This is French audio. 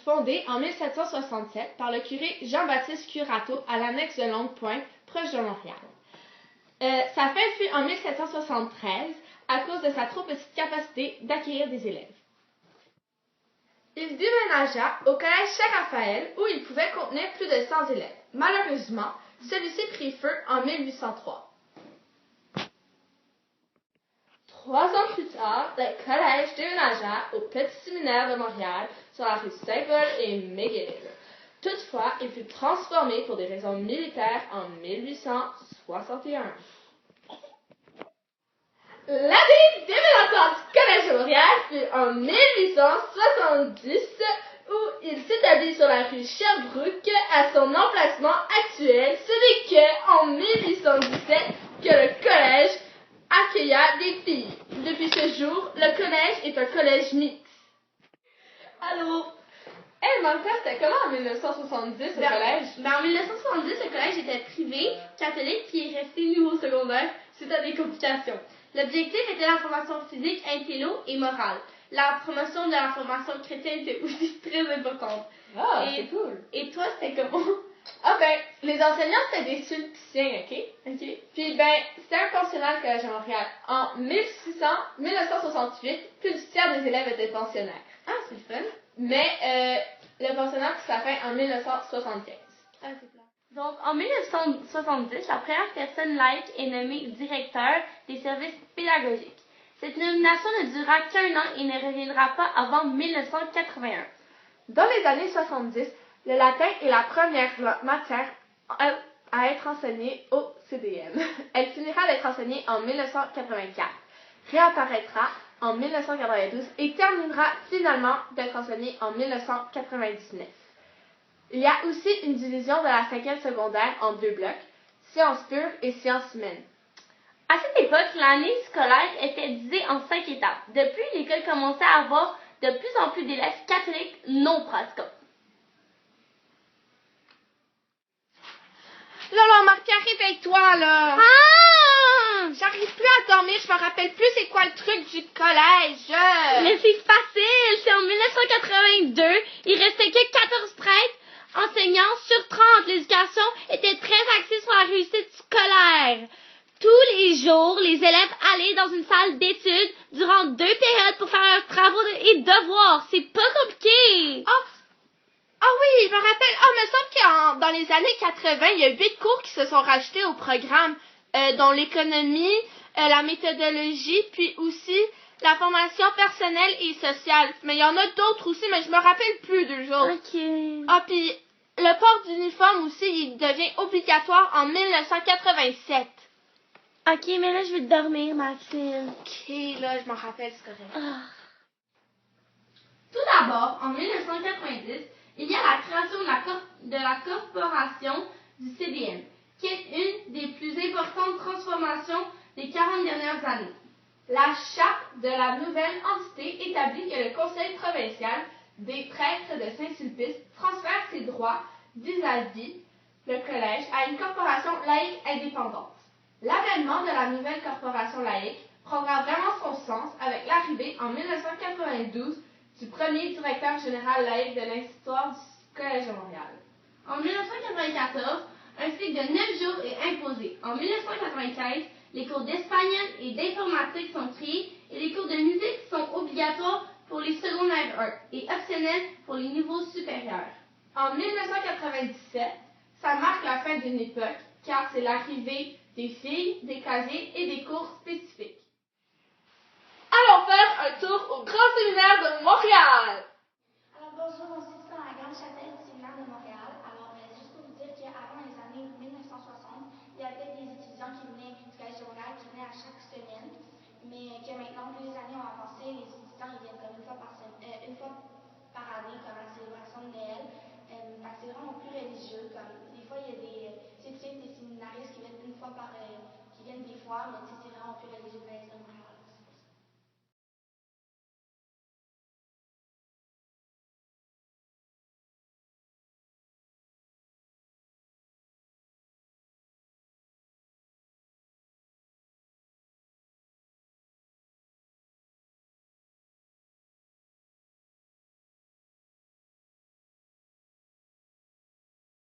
fondée en 1767 par le curé Jean-Baptiste Curato à l'annexe de Longue-Pointe, proche de Montréal. Sa fin fut en 1773 à cause de sa trop petite capacité d'accueillir des élèves. Il déménagea au collège Saint-Raphaël où il pouvait contenir plus de 100 élèves. Malheureusement, celui-ci prit feu en 1803. 3 ans plus tard, le collège déménagea au Petit Séminaire de Montréal sur la rue Saint-Paul et McGill. Toutefois, il fut transformé pour des raisons militaires en 1861. L'année déménagement du collège de Montréal fut en 1870 où il s'établit sur la rue Sherbrooke à son emplacement actuel. Ce n'est qu'en 1817 que le collège accueilla des filles. Depuis ce jour, le collège est un collège mixte. Allô? Dans le temps, c'était comment en 1970 le collège? En 1970, le collège était privé, catholique, puis est resté niveau secondaire suite à des complications. L'objectif était la formation physique, intello et morale. La promotion de la formation chrétienne était aussi très importante. Ah, c'est cool. Et toi, c'était comment? Les enseignants, c'était des sulpiciens, OK? Puis, c'était un pensionnat le collège de Montréal. En 1968, plus du tiers des élèves étaient pensionnaires. Ah, c'est le fun. Mais le pensionnat prit sa fin en 1975. Ah, c'est plat. Donc, en 1970, la première personne laïque est nommée directeur des services pédagogiques. Cette nomination ne durera qu'1 an et ne reviendra pas avant 1981. Dans les années 70, le latin est la première matière à être enseignée au CDM. Elle finira d'être enseignée en 1984, réapparaîtra en 1992 et terminera finalement d'être enseignée en 1999. Il y a aussi une division de la 5e secondaire en 2 blocs, sciences pures et sciences humaines. À cette époque, l'année scolaire était divisée en 5 étapes. Depuis, l'école commençait à avoir de plus en plus d'élèves catholiques non pratiquants. Là, Marc-Pierre, réveille-toi, là! Ah! J'arrive plus à dormir, je me rappelle plus c'est quoi le truc du collège. Mais c'est facile, c'est en 1982, il restait que 14 prêtres enseignants sur 30. L'éducation était très axée sur la réussite scolaire. Tous les jours, les élèves allaient dans une salle d'études durant 2 périodes pour faire leurs travaux et devoirs. C'est pas compliqué. Ah oui, je me rappelle. Il me semble que dans les années 80, il y a 8 cours qui se sont rajoutés au programme, dont l'économie, la méthodologie, puis aussi la formation personnelle et sociale. Mais il y en a d'autres aussi, mais je me rappelle plus d'eux autres. OK. Puis le port d'uniforme aussi, il devient obligatoire en 1987. OK, mais là, je vais dormir, Maxime. OK, là, je m'en rappelle, c'est correct. Tout d'abord, en 1990, il y a la création de la corporation du CDM, qui est une des plus importantes transformations des 40 dernières années. La charte de la nouvelle entité établit que le Conseil provincial des prêtres de Saint-Sulpice transfère ses droits vis-à-vis le collège à une corporation laïque indépendante. L'avènement de la nouvelle corporation laïque prendra vraiment son sens avec l'arrivée en 1992 du premier directeur général laïque de l'Institut du Collège de Montréal. En 1994, un cycle de 9 jours est imposé. En 1995, les cours d'espagnol et d'informatique sont créés et les cours de musique sont obligatoires pour les secondaires 1 et optionnels pour les niveaux supérieurs. En 1997, ça marque la fin d'une époque car c'est l'arrivée des filles, des casiers et des cours spécifiques. Allons faire un tour au Grand Séminaire de Montréal! Alors bonjour, on se situe dans la grande chapelle du Séminaire de Montréal. Alors juste pour vous dire qu'avant les années 1960, il y avait des étudiants qui venaient du Collège de Montréal qui venaient à chaque semaine, mais que maintenant, plus les années ont avancé, les étudiants ils viennent comme une fois par année, comme la célébration de Noël. C'est vraiment plus religieux. Comme des fois, il y a des étudiants, des séminaristes qui viennent qui viennent des fois, mais c'est vraiment plus religieux que le Collège de Montréal.